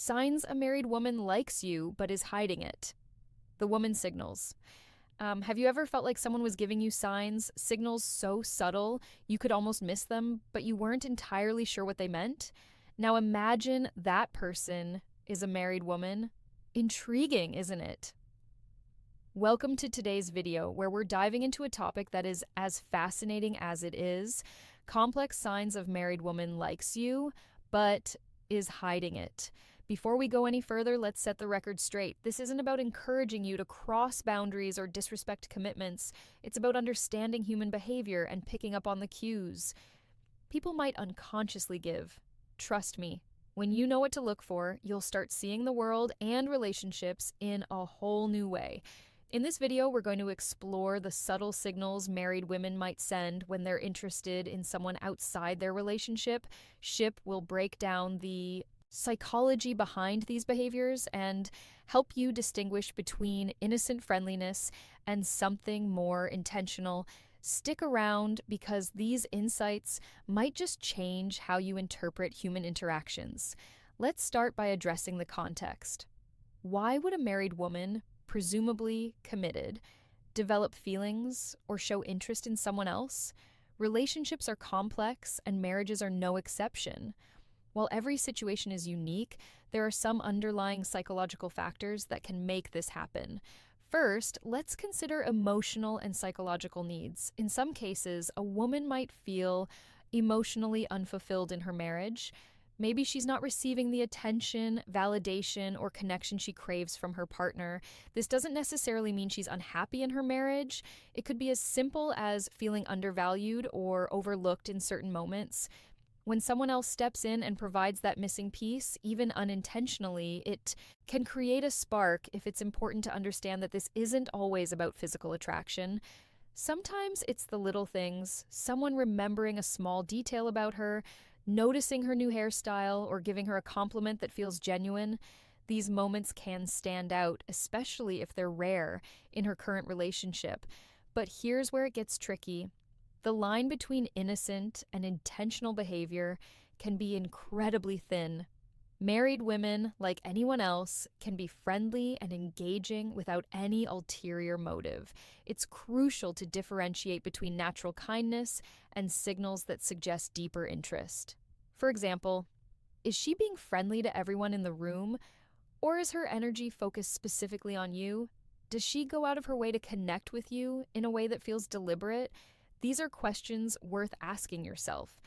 Signs a married woman likes you but is hiding it. The woman signals. Have you ever felt like someone was giving you signals so subtle you could almost miss them, but you weren't entirely sure what they meant? Now imagine that person is a married woman. Intriguing, isn't it? Welcome to today's video, where we're diving into a topic that is as fascinating as it is: complex signs of married woman likes you, but is hiding it. Before we go any further, let's set the record straight. This isn't about encouraging you to cross boundaries or disrespect commitments. It's about understanding human behavior and picking up on the cues people might unconsciously give. Trust me, when you know what to look for, you'll start seeing the world and relationships in a whole new way. In this video, we're going to explore the subtle signals married women might send when they're interested in someone outside their relationship. Will break down the psychology behind these behaviors and help you distinguish between innocent friendliness and something more intentional. Stick around, because these insights might just change how you interpret human interactions. Let's start by addressing the context. Why would a married woman, presumably committed, develop feelings or show interest in someone else? Relationships are complex, and marriages are no exception. While every situation is unique, there are some underlying psychological factors that can make this happen. First, let's consider emotional and psychological needs. In some cases, a woman might feel emotionally unfulfilled in her marriage. Maybe she's not receiving the attention, validation, or connection she craves from her partner. This doesn't necessarily mean she's unhappy in her marriage. It could be as simple as feeling undervalued or overlooked in certain moments. When someone else steps in and provides that missing piece, even unintentionally, it can create a spark. If it's important to understand that this isn't always about physical attraction. Sometimes it's the little things, someone remembering a small detail about her, noticing her new hairstyle, or giving her a compliment that feels genuine. These moments can stand out, especially if they're rare in her current relationship. But here's where it gets tricky. The line between innocent and intentional behavior can be incredibly thin. Married women, like anyone else, can be friendly and engaging without any ulterior motive. It's crucial to differentiate between natural kindness and signals that suggest deeper interest. For example, is she being friendly to everyone in the room, or is her energy focused specifically on you? Does she go out of her way to connect with you in a way that feels deliberate? These are questions worth asking yourself.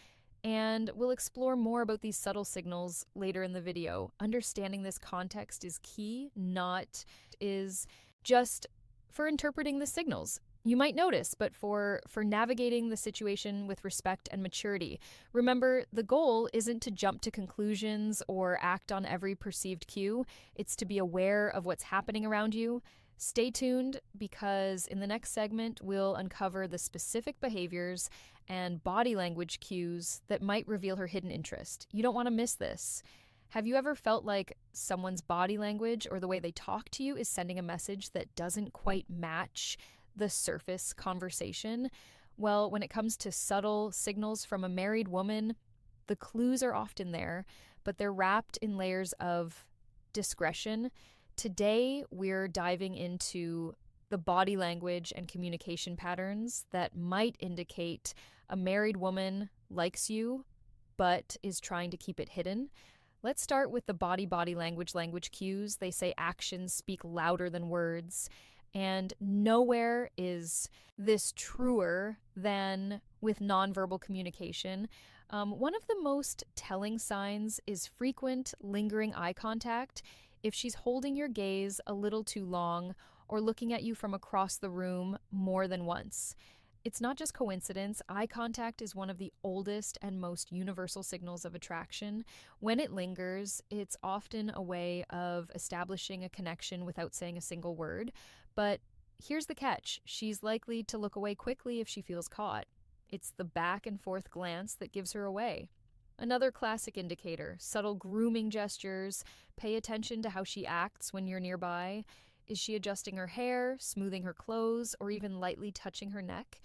And we'll explore more about these subtle signals later in the video. Understanding this context is key, not is just for interpreting the signals. You might notice, but for navigating the situation with respect and maturity. Remember, the goal isn't to jump to conclusions or act on every perceived cue. It's to be aware of what's happening around you. Stay tuned, because in the next segment, we'll uncover the specific behaviors and body language cues that might reveal her hidden interest. You don't want to miss this. Have you ever felt like someone's body language or the way they talk to you is sending a message that doesn't quite match the surface conversation? Well, when it comes to subtle signals from a married woman, the clues are often there, but they're wrapped in layers of discretion. Today, we're diving into the body language and communication patterns that might indicate a married woman likes you, but is trying to keep it hidden. Let's start with the body language cues. They say actions speak louder than words, and nowhere is this truer than with nonverbal communication. One of the most telling signs is frequent, lingering eye contact. If she's holding your gaze a little too long or looking at you from across the room more than once. It's not just coincidence. Eye contact is one of the oldest and most universal signals of attraction. When it lingers, it's often a way of establishing a connection without saying a single word. But here's the catch. She's likely to look away quickly if she feels caught. It's the back and forth glance that gives her away. Another classic indicator, subtle grooming gestures. Pay attention to how she acts when you're nearby. Is she adjusting her hair, smoothing her clothes, or even lightly touching her neck?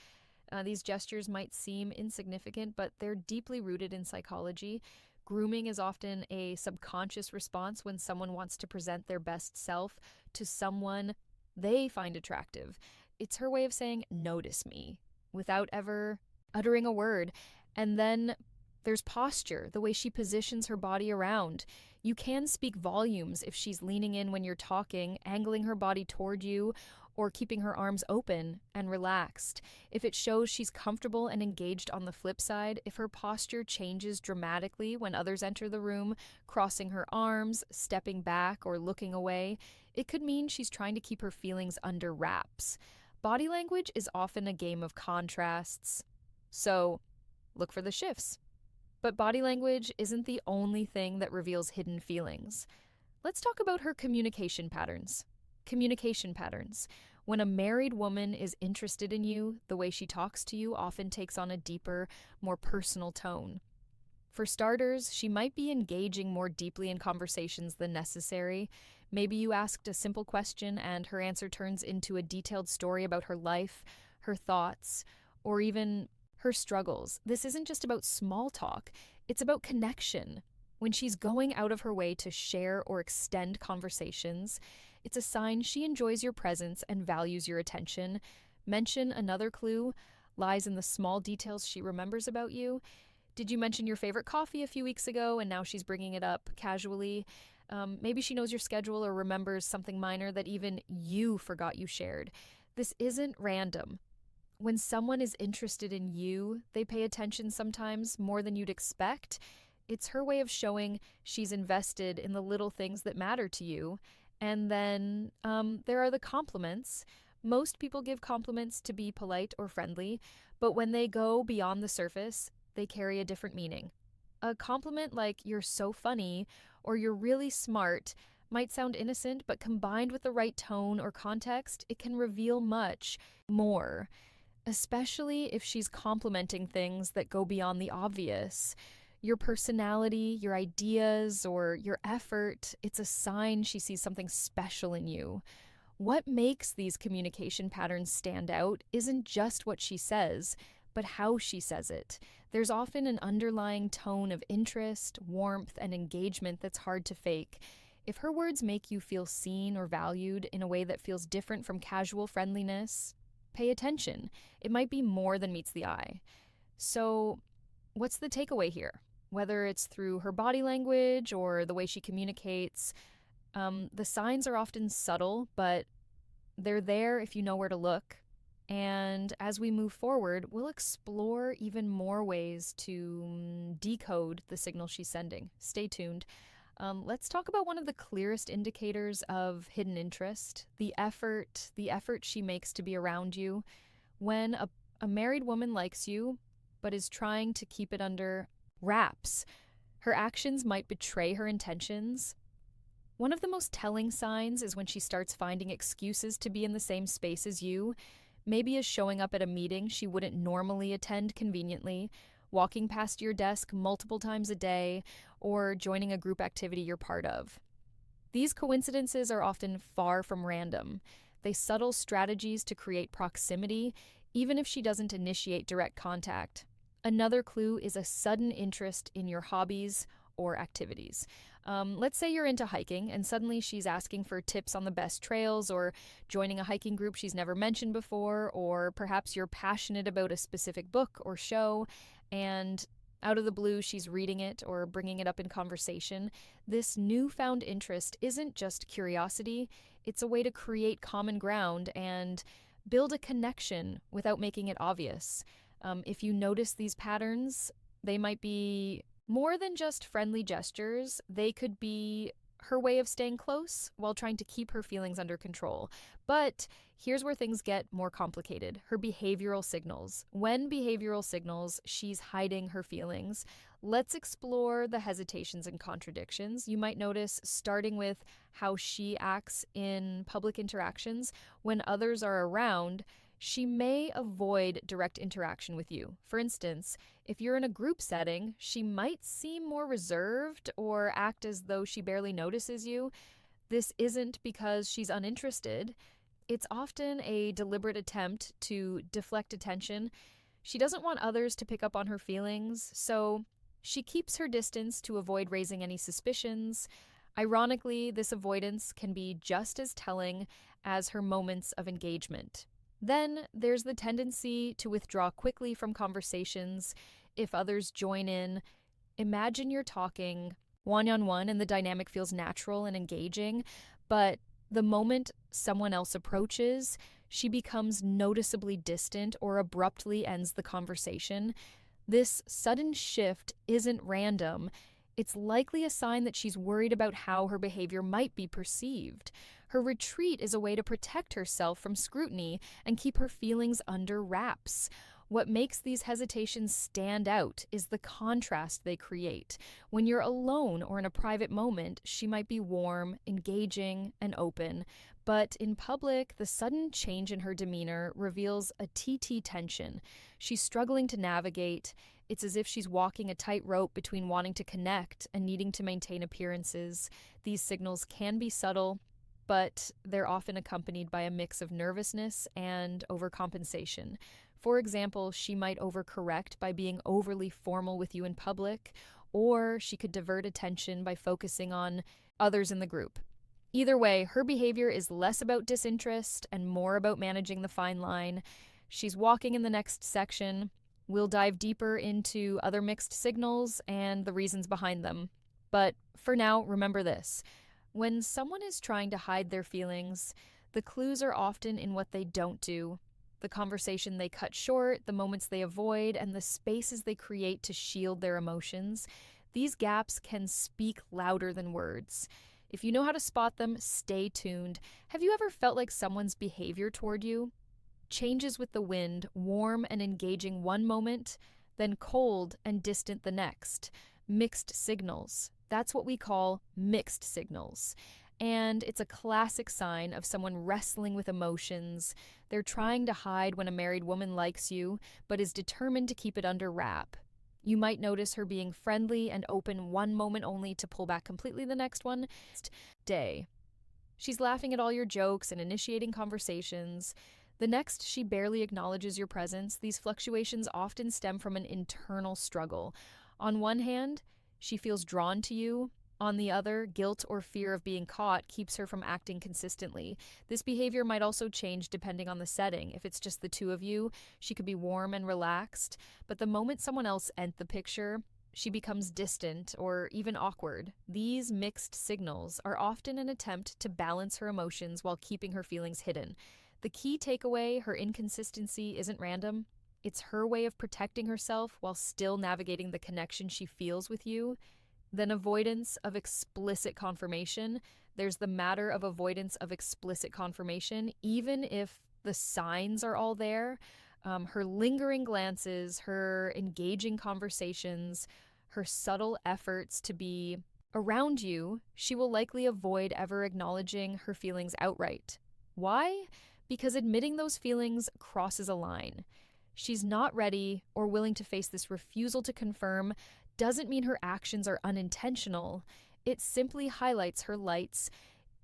These gestures might seem insignificant, but they're deeply rooted in psychology. Grooming is often a subconscious response when someone wants to present their best self to someone they find attractive. It's her way of saying, "Notice me," without ever uttering a word. And then there's posture, the way she positions her body around. You can speak volumes if she's leaning in when you're talking, angling her body toward you, or keeping her arms open and relaxed. If it shows she's comfortable and engaged on the flip side, if her posture changes dramatically when others enter the room, crossing her arms, stepping back, or looking away, it could mean she's trying to keep her feelings under wraps. Body language is often a game of contrasts, so look for the shifts. But body language isn't the only thing that reveals hidden feelings. Let's talk about her communication patterns. Communication patterns. When a married woman is interested in you, the way she talks to you often takes on a deeper, more personal tone. For starters, she might be engaging more deeply in conversations than necessary. Maybe you asked a simple question and her answer turns into a detailed story about her life, her thoughts, or even her struggles. This isn't just about small talk, it's about connection. When she's going out of her way to share or extend conversations, it's a sign she enjoys your presence and values your attention. Mention another clue lies in the small details she remembers about you. Did you mention your favorite coffee a few weeks ago and now she's bringing it up casually? Maybe she knows your schedule or remembers something minor that even you forgot you shared. This isn't random. When someone is interested in you, they pay attention sometimes more than you'd expect. It's her way of showing she's invested in the little things that matter to you. And then there are the compliments. Most people give compliments to be polite or friendly, but when they go beyond the surface, they carry a different meaning. A compliment like "you're so funny" or "you're really smart" might sound innocent, but combined with the right tone or context, it can reveal much more, especially if she's complimenting things that go beyond the obvious. Your personality, your ideas, or your effort, it's a sign she sees something special in you. What makes these communication patterns stand out isn't just what she says, but how she says it. There's often an underlying tone of interest, warmth, and engagement that's hard to fake. If her words make you feel seen or valued in a way that feels different from casual friendliness, pay attention. It might be more than meets the eye. So, what's the takeaway here? Whether it's through her body language or the way she communicates, the signs are often subtle, but they're there if you know where to look. And as we move forward, we'll explore even more ways to decode the signal she's sending. Stay tuned. Let's talk about one of the clearest indicators of hidden interest, the effort she makes to be around you. When a married woman likes you, but is trying to keep it under wraps, her actions might betray her intentions. One of the most telling signs is when she starts finding excuses to be in the same space as you, maybe is showing up at a meeting she wouldn't normally attend conveniently, walking past your desk multiple times a day, or joining a group activity you're part of. These coincidences are often far from random. They subtle strategies to create proximity, even if she doesn't initiate direct contact. Another clue is a sudden interest in your hobbies or activities. Let's say you're into hiking and suddenly she's asking for tips on the best trails or joining a hiking group she's never mentioned before, or perhaps you're passionate about a specific book or show and out of the blue she's reading it or bringing it up in conversation. This newfound interest isn't just curiosity, it's a way to create common ground and build a connection without making it obvious. If you notice these patterns, they might be more than just friendly gestures. They could be her way of staying close while trying to keep her feelings under control. But here's where things get more complicated. Her behavioral signals. When behavioral signals, she's hiding her feelings. Let's explore the hesitations and contradictions. You might notice, starting with how she acts in public interactions. When others are around, she may avoid direct interaction with you. For instance, if you're in a group setting, she might seem more reserved or act as though she barely notices you. This isn't because she's uninterested. It's often a deliberate attempt to deflect attention. She doesn't want others to pick up on her feelings, so She keeps her distance to avoid raising any suspicions. Ironically, this avoidance can be just as telling as her moments of engagement. Then there's the tendency to withdraw quickly from conversations if others join in. Imagine you're talking one on one and the dynamic feels natural and engaging, but the moment someone else approaches, she becomes noticeably distant or abruptly ends the conversation. This sudden shift isn't random. It's likely a sign that she's worried about how her behavior might be perceived. Her retreat is a way to protect herself from scrutiny and keep her feelings under wraps. What makes these hesitations stand out is the contrast they create. When you're alone or in a private moment, she might be warm, engaging, and open. But in public, the sudden change in her demeanor reveals a TT tension. She's struggling to navigate. It's as if she's walking a tightrope between wanting to connect and needing to maintain appearances. These signals can be subtle, but they're often accompanied by a mix of nervousness and overcompensation. For example, she might overcorrect by being overly formal with you in public, or she could divert attention by focusing on others in the group. Either way, her behavior is less about disinterest and more about managing the fine line. She's walking in the next section. We'll dive deeper into other mixed signals and the reasons behind them. But for now, remember this. When someone is trying to hide their feelings, the clues are often in what they don't do, the conversation they cut short, the moments they avoid, and the spaces they create to shield their emotions. These gaps can speak louder than words. If you know how to spot them, stay tuned. Have you ever felt like someone's behavior toward you changes with the wind, warm and engaging one moment, then cold and distant the next? Mixed signals. That's what we call mixed signals. And it's a classic sign of someone wrestling with emotions. They're trying to hide when a married woman likes you, but is determined to keep it under wrap. You might notice her being friendly and open one moment only to pull back completely the next one. Day. She's laughing at all your jokes and initiating conversations. The next, she barely acknowledges your presence. These fluctuations often stem from an internal struggle. On one hand, she feels drawn to you. On the other, guilt or fear of being caught keeps her from acting consistently. This behavior might also change depending on the setting. If it's just the two of you, she could be warm and relaxed, but the moment someone else enters the picture, she becomes distant or even awkward. These mixed signals are often an attempt to balance her emotions while keeping her feelings hidden. The key takeaway, her inconsistency isn't random. It's her way of protecting herself while still navigating the connection she feels with you. Then avoidance of explicit confirmation. There's the matter of avoidance of explicit confirmation, even if the signs are all there. Her lingering glances, her engaging conversations, her subtle efforts to be around you, she will likely avoid ever acknowledging her feelings outright. Why? Because admitting those feelings crosses a line. She's not ready or willing to face this refusal to confirm. Doesn't mean her actions are unintentional. It simply highlights her light's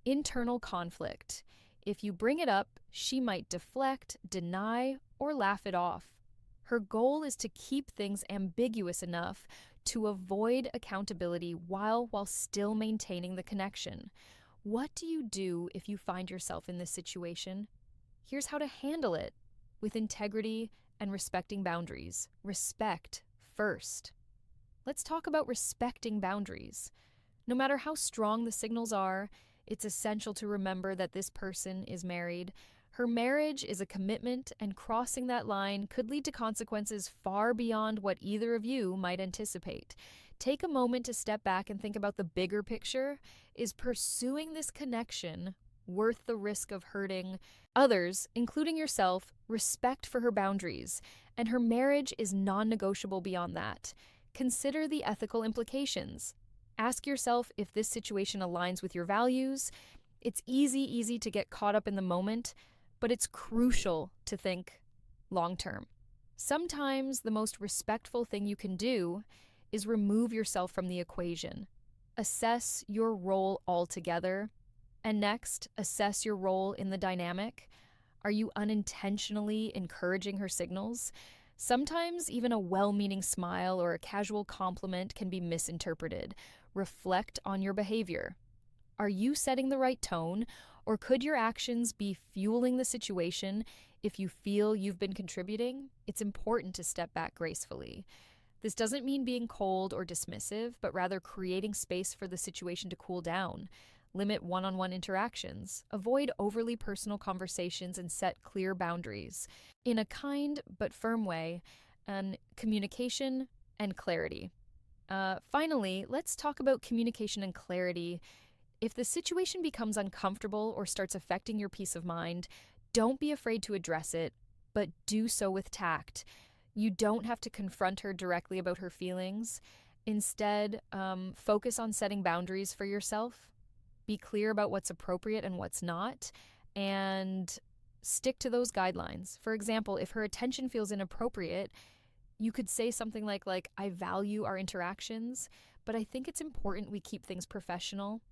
internal conflict. If you bring it up, she might deflect, deny, or laugh it off. Her goal is to keep things ambiguous enough to avoid accountability while still maintaining the connection. What do you do if you find yourself in this situation? Here's how to handle it with integrity and respecting boundaries. Respect first. Let's talk about respecting boundaries. No matter how strong the signals are, it's essential to remember that this person is married. Her marriage is a commitment, and crossing that line could lead to consequences far beyond what either of you might anticipate. Take a moment to step back and think about the bigger picture. Is pursuing this connection worth the risk of hurting others, including yourself? Respect for her boundaries, and her marriage is non-negotiable beyond that. Consider the ethical implications. Ask yourself if this situation aligns with your values. It's easy to get caught up in the moment, but it's crucial to think long-term. Sometimes the most respectful thing you can do is remove yourself from the equation. Assess your role altogether, and next, assess your role in the dynamic. Are you unintentionally encouraging her signals? Sometimes even a well-meaning smile or a casual compliment can be misinterpreted. Reflect on your behavior. Are you setting the right tone, or could your actions be fueling the situation? If you feel you've been contributing, it's important to step back gracefully. This doesn't mean being cold or dismissive, but rather creating space for the situation to cool down. Limit one on one interactions, avoid overly personal conversations, and set clear boundaries in a kind but firm way, and communication and clarity. Finally, let's talk about communication and clarity. If the situation becomes uncomfortable or starts affecting your peace of mind, don't be afraid to address it, but do so with tact. You don't have to confront her directly about her feelings. Instead, focus on setting boundaries for yourself. Be clear about what's appropriate and what's not, and stick to those guidelines. For example, if her attention feels inappropriate, you could say something like I value our interactions, but I think it's important we keep things professional.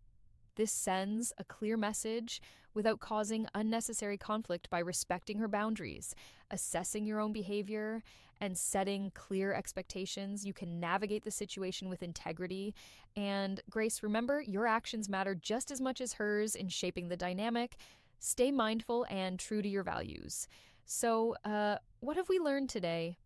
This sends a clear message without causing unnecessary conflict by respecting her boundaries, assessing your own behavior, and setting clear expectations. You can navigate the situation with integrity. And Grace, remember, your actions matter just as much as hers in shaping the dynamic. Stay mindful and true to your values. So, what have we learned today?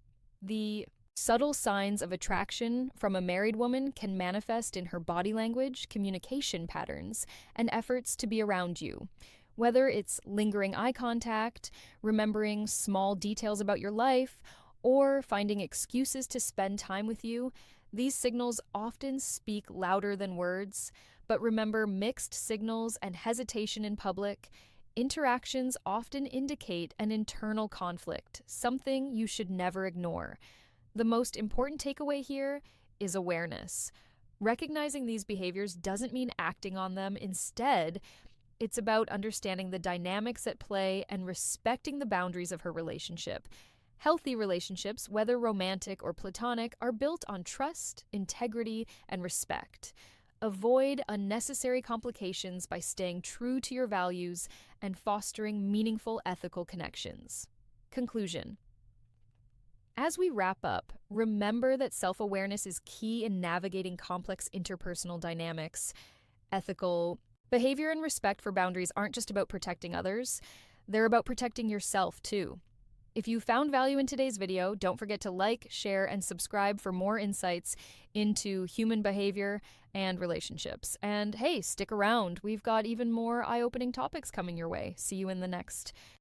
The subtle signs of attraction from a married woman can manifest in her body language, communication patterns, and efforts to be around you. Whether it's lingering eye contact, remembering small details about your life, or finding excuses to spend time with you, these signals often speak louder than words. But remember, mixed signals and hesitation in public interactions often indicate an internal conflict, something you should never ignore. The most important takeaway here is awareness. Recognizing these behaviors doesn't mean acting on them. Instead, it's about understanding the dynamics at play and respecting the boundaries of her relationship. Healthy relationships, whether romantic or platonic, are built on trust, integrity, and respect. Avoid unnecessary complications by staying true to your values and fostering meaningful ethical connections. Conclusion. As we wrap up, remember that self-awareness is key in navigating complex interpersonal dynamics. Ethical behavior and respect for boundaries aren't just about protecting others, they're about protecting yourself too. If you found value in today's video, don't forget to like, share, and subscribe for more insights into human behavior and relationships. And hey, stick around. We've got even more eye-opening topics coming your way. See you in the next